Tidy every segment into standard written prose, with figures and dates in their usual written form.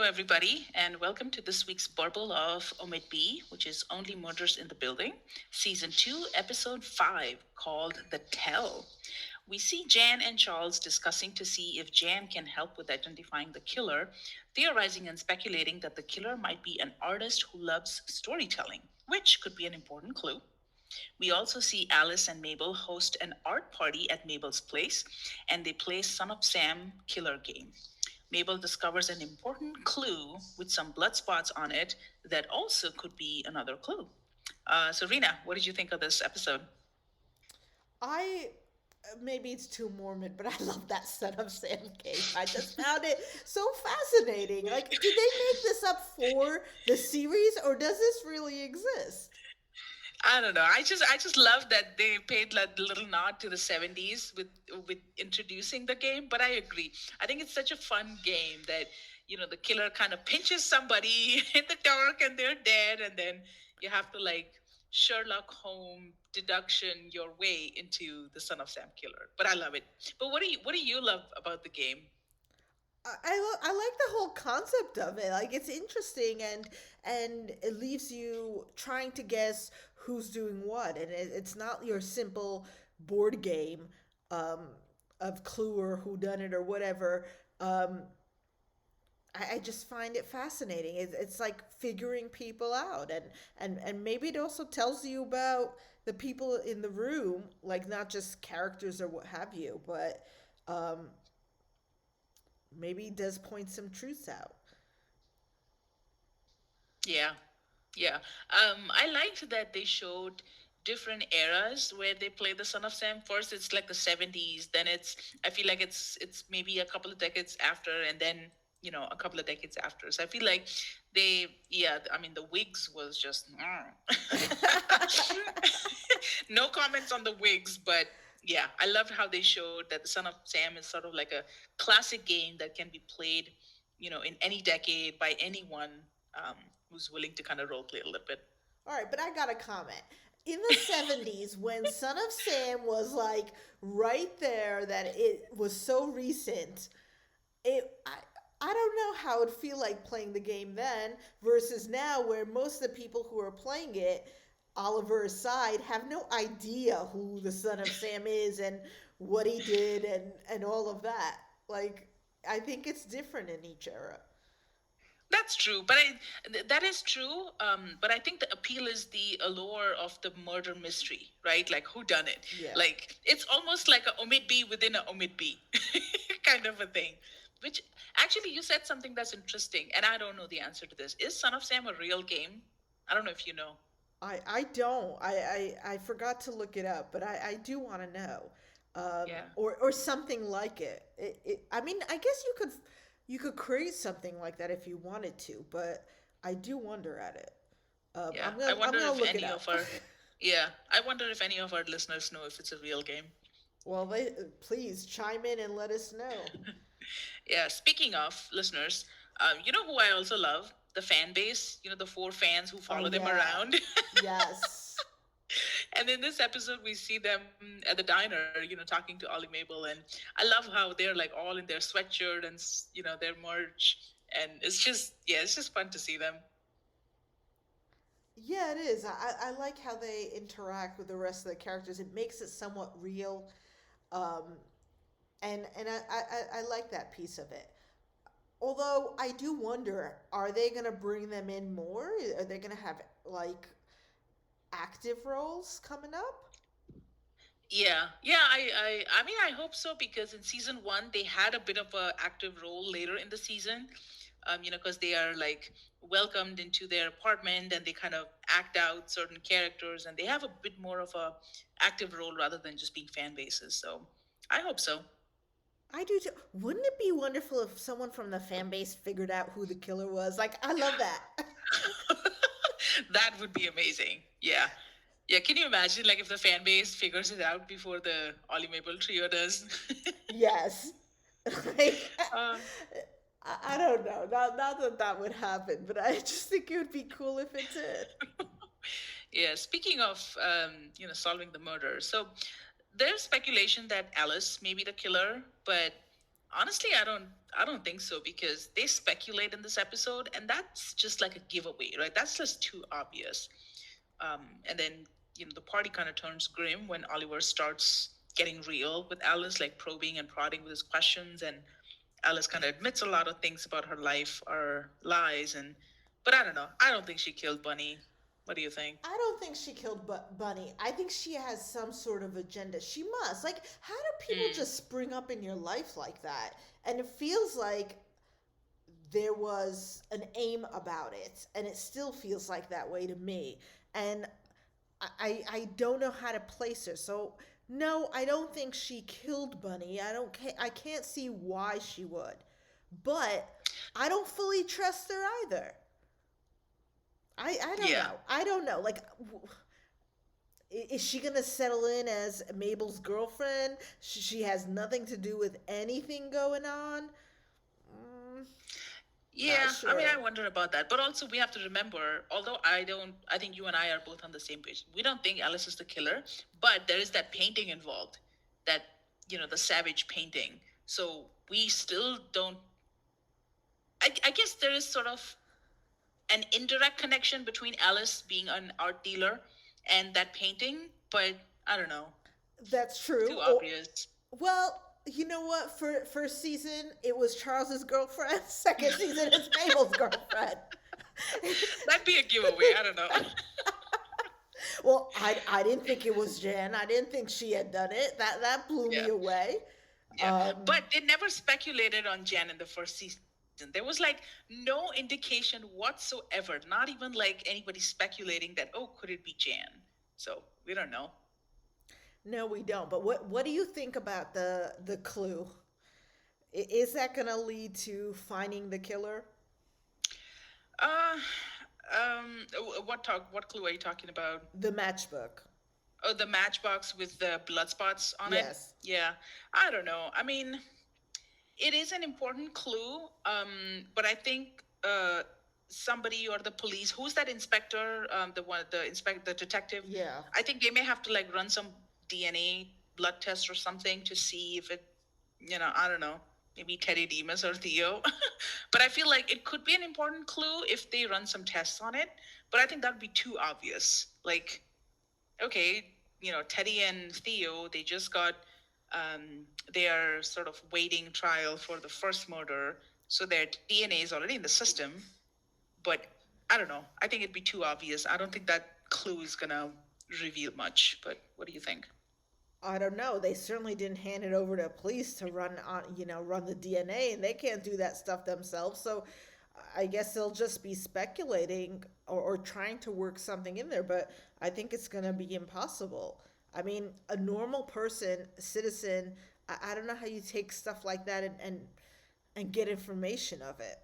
everybody, and welcome to this week's Burble of Omid B, which is Only Murders in the Building, Season 2, Episode 5, called The Tell. We see Jan and Charles discussing to see if Jan can help with identifying the killer, theorizing and speculating that the killer might be an artist who loves storytelling, which could be an important clue. We also see Alice and Mabel host an art party at Mabel's place, and they play Son of Sam killer game. Mabel discovers an important clue with some blood spots on it that also could be another clue. So, Rena, what did you think of this episode? I maybe it's too morbid, but I love that Son of Sam game. I just found it so fascinating. Like, did they make this up for the series, or does this really exist? I don't know. I just love that they paid like a little nod to the '70s with introducing the game. But I agree. I think it's such a fun game that the killer kind of pinches somebody in the dark and they're dead, and then you have to like Sherlock Holmes deduction your way into the Son of Sam killer. But I love it. But what do you love about the game? I like the whole concept of it. Like, it's interesting, and it leaves you trying to guess who's doing what, and it's not your simple board game um, of Clue or Who Done It or whatever. Um, I just find it fascinating. It's like figuring people out, and maybe it also tells you about the people in the room, like not just characters or what have you, but um, maybe it does point some truths out. Yeah, yeah. I liked that they showed different eras where they play the Son of Sam. First, it's like the '70s. Then I feel like it's maybe a couple of decades after, and then a couple of decades after. So I feel like yeah. I mean, the wigs was just no comments on the wigs, but yeah, I loved how they showed that the Son of Sam is sort of like a classic game that can be played, in any decade by anyone um, who's willing to kind of role play a little bit. All right, but I got a comment. In the 70s, when Son of Sam was like right there, that it was so recent, I don't know how it'd feel like playing the game then versus now, where most of the people who are playing it, Oliver aside, have no idea who the Son of Sam is and what he did and all of that. Like, I think it's different in each era. That's true, but that is true. But I think the appeal is the allure of the murder mystery, right? Like who done it? Yeah. Like it's almost like a omit B within a omit B kind of a thing. Which actually, you said something that's interesting, and I don't know the answer to this. Is Son of Sam a real game? I don't know if you know. I don't. I forgot to look it up, but I do want to know. Yeah, Or something like it. I mean, I guess you could create something like that if you wanted to, but I do wonder at it. yeah. I I'm wonder gonna if look it any up. of our yeah, I wonder if any of our listeners know if it's a real game. Well, please chime in and let us know. Yeah, speaking of listeners, you know who I also love? The fan base, the four fans who Oh follow them yeah, around. yes, And in this episode, we see them at the diner, talking to Ollie Mabel. And I love how they're like all in their sweatshirt and, their merch. And it's just fun to see them. yeah, it is. I like how they interact with the rest of the characters. It makes it somewhat real, um, and I like that piece of it. Although I do wonder, are they gonna bring them in more? Are they gonna have like active roles coming up? Yeah. I mean, I hope so because in season one they had a bit of a active role later in the season, because they are like welcomed into their apartment and they kind of act out certain characters and they have a bit more of a active role rather than just being fan bases. So I hope so. I do too. Wouldn't it be wonderful if someone from the fan base figured out who the killer was? Like, I love that. That would be amazing. Yeah. Yeah, can you imagine like if the fan base figures it out before the Ollie Mabel trio does? Yes. Like, uh, I don't know. Not that that would happen, but I just think it would be cool if it did. yeah, speaking of solving the murder. So there's speculation that Alice may be the killer, but Honestly, I don't think so because they speculate in this episode, and that's just like a giveaway, right? That's just too obvious. And then the party kind of turns grim when Oliver starts getting real with Alice, like probing and prodding with his questions, and Alice kind of admits a lot of things about her life are lies, and but I don't know. I don't think she killed Bunny. What do you think? I don't think she killed Bunny. I think she has some sort of agenda. She must. Like, how do people Hmm. just spring up in your life like that? And it feels like there was an aim about it, and it still feels like that way to me. And I don't know how to place her. So no, I don't think she killed Bunny. I can't see why she would. But I don't fully trust her either. I don't Yeah. know. I don't know. Like, is she gonna settle in as Mabel's girlfriend? She has nothing to do with anything going on. Mm, not Yeah, I mean, I sure. wonder about that. But also, we have to remember, although I think you and I are both on the same page. We don't think Alice is the killer, but there is that painting involved, that, the savage painting. So we still don't, I guess there is sort of an indirect connection between Alice being an art dealer and that painting, but I don't know. That's true. Too Oh, obvious. well, you know what? For first season, it was Charles's girlfriend. Second season, it's Mabel's girlfriend. That'd be a giveaway. I don't know. Well, I didn't think it was Jen. I didn't think she had done it. That blew Yeah. me away. Yeah, but they never speculated on Jan in the first season. There was like no indication whatsoever, not even like anybody speculating that, oh, could it be Jan? So we don't know. No, we don't. But what do you think about the clue? Is that going to lead to finding the killer? Uh, what clue are you talking about? The matchbook. Oh, the matchbox with the blood spots on it. Yes. Yeah, I don't know. I mean, it is an important clue, but I think somebody or the police, who's that inspector, the detective, Yeah. I think they may have to like run some DNA blood test or something to see if it, I don't know, maybe Teddy Demas or Theo. But I feel like it could be an important clue if they run some tests on it. But I think that would be too obvious. Like, okay, Teddy and Theo, they just got, they are sort of waiting trial for the first murder, so their DNA is already in the system. But I don't know. I think it'd be too obvious. I don't think that clue is gonna reveal much. But what do you think? I don't know. They certainly didn't hand it over to police to run the DNA, and they can't do that stuff themselves. So I guess they'll just be speculating or trying to work something in there. But I think it's going to be impossible. I mean, a normal person, citizen, I don't know how you take stuff like that and get information of it.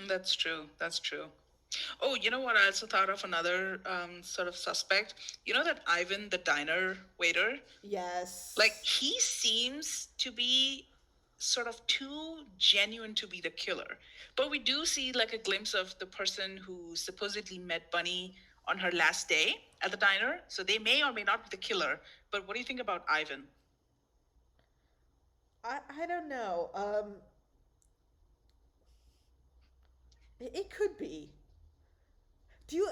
That's true. That's true. Oh, you know what? I also thought of another sort of suspect. You know that Ivan, the diner waiter? Like, Yes. he seems to be sort of too genuine to be the killer. But we do see like a glimpse of the person who supposedly met Bunny on her last day at the diner. So they may or may not be the killer. But what do you think about Ivan? I don't know. It could be. Do you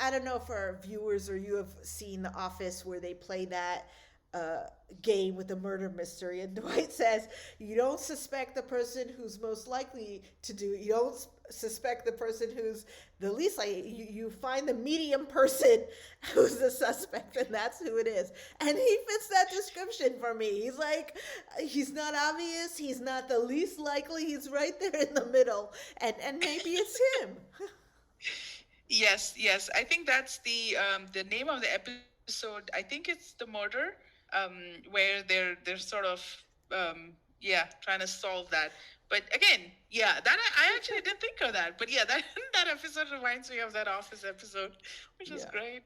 I don't know if our viewers or you have seen The Office where they play that uh game with the murder mystery, and Dwight says you don't suspect the person who's most likely to do it. You don't suspect the person who's the least likely. You find the medium person who's the suspect, and that's who it is. And he fits that description for me. He's like, he's not obvious, he's not the least likely, he's right there in the middle, and maybe it's him. Yes, yes. I think that's the name of the episode. I think it's the murder, where they're sort of yeah, trying to solve that. But again, yeah, that I actually didn't think of that. But yeah, that that episode reminds me of that Office episode, which was Yeah. great.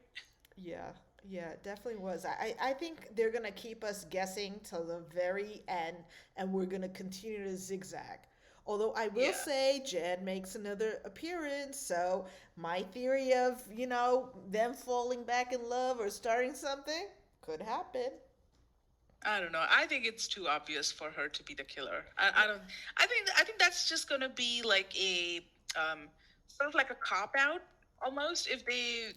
Yeah, yeah, it definitely was. I think they're gonna keep us guessing till the very end, and we're gonna continue to zigzag. Although I will Yeah. say Jen makes another appearance, so my theory of, them falling back in love or starting something could happen. I don't know. I think it's too obvious for her to be the killer. I don't. I think that's just gonna be like a sort of like a cop out almost if they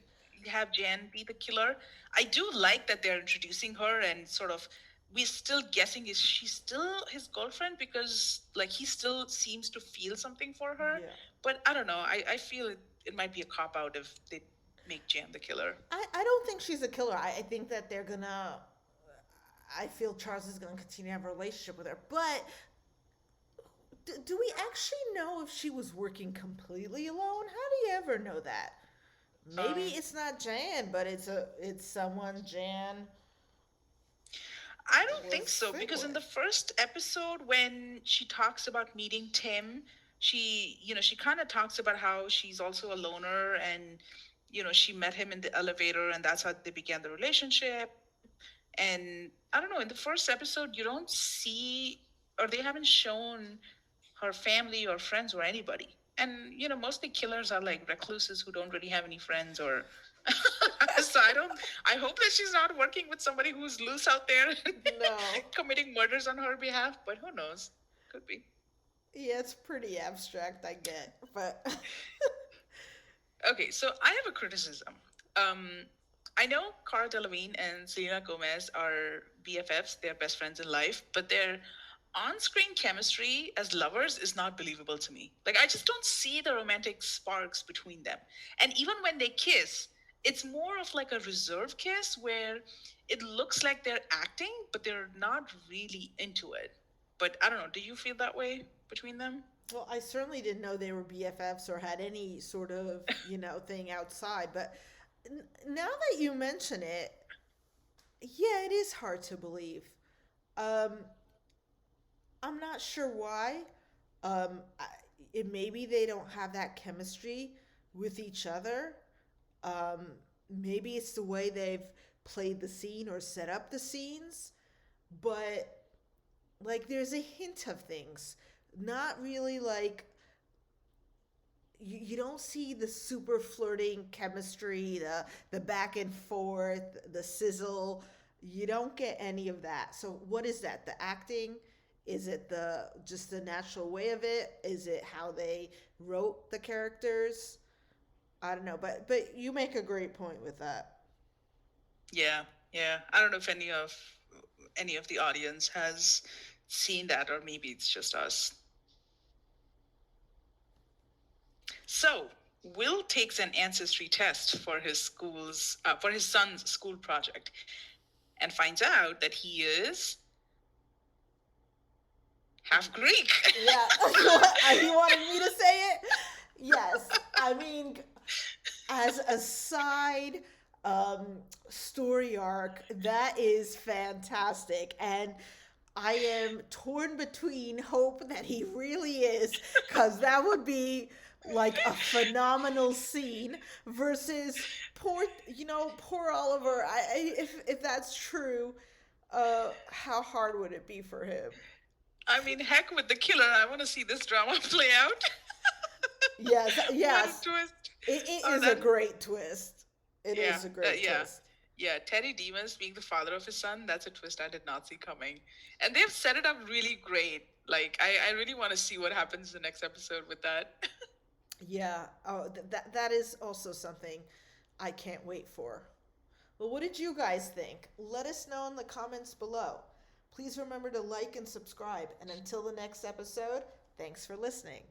have Jan be the killer. I do like that they're introducing her and sort of we're still guessing is she still his girlfriend because like he still seems to feel something for her. Yeah. But I don't know. I feel it might be a cop out if they make Jan the killer. I don't think she's a killer. I think that they're gonna. I feel Charles is gonna continue to have a relationship with her, but do we actually know if she was working completely alone? How do you ever know that? Maybe Um, it's not Jan, but it's someone Jan I don't think was so thing because in with. the first episode when she talks about meeting Tim, she kind of talks about how she's also a loner and she met him in the elevator and that's how they began the relationship. And I don't know, in the first episode you don't see or they haven't shown her family or friends or anybody. And mostly killers are like recluses who don't really have any friends or so I hope that she's not working with somebody who's loose out there No. committing murders on her behalf, but who knows? Could be. Yeah, it's pretty abstract, I get, but Okay, so I have a criticism. Um, I know Cara Delevingne and Selena Gomez are BFFs, they're best friends in life, but their on screen chemistry as lovers is not believable to me. Like, I just don't see the romantic sparks between them. And even when they kiss, it's more of like a reserve kiss where it looks like they're acting, but they're not really into it. But I don't know, do you feel that way between them? well, I certainly didn't know they were BFFs or had any sort of, thing outside, but now that you mention it, yeah, it is hard to believe. Um, I'm not sure why. Maybe they don't have that chemistry with each other. Um, Maybe it's the way they've played the scene or set up the scenes, but like there's a hint of things. Not really like you don't see the super flirting chemistry, the back and forth, the sizzle. You don't get any of that. So what is that? The acting? Is it the just the natural way of it? Is it how they wrote the characters? I don't know, but you make a great point with that. Yeah, yeah. I don't know if any of the audience has seen that, or maybe it's just us. So, Will takes an ancestry test for his son's school project, and finds out that he is half Greek. Yeah, you wanted me to say it? Yes, I mean, as a side um, story arc, that is fantastic, and I am torn between hope that he really is, because that would be like a phenomenal scene versus poor Oliver. If that's true, how hard would it be for him? I mean, heck with the killer. I want to see this drama play out. Yes, What a yes, twist! it Oh, is a that great twist. It yeah, is a great yeah, twist. yeah. Teddy Demas being the father of his son. That's a twist I did not see coming, and they've set it up really great. Like, I really want to see what happens in the next episode with that. Yeah. Oh, that is also something I can't wait for. Well, what did you guys think? Let us know in the comments below. Please remember to like and subscribe. And until the next episode, thanks for listening.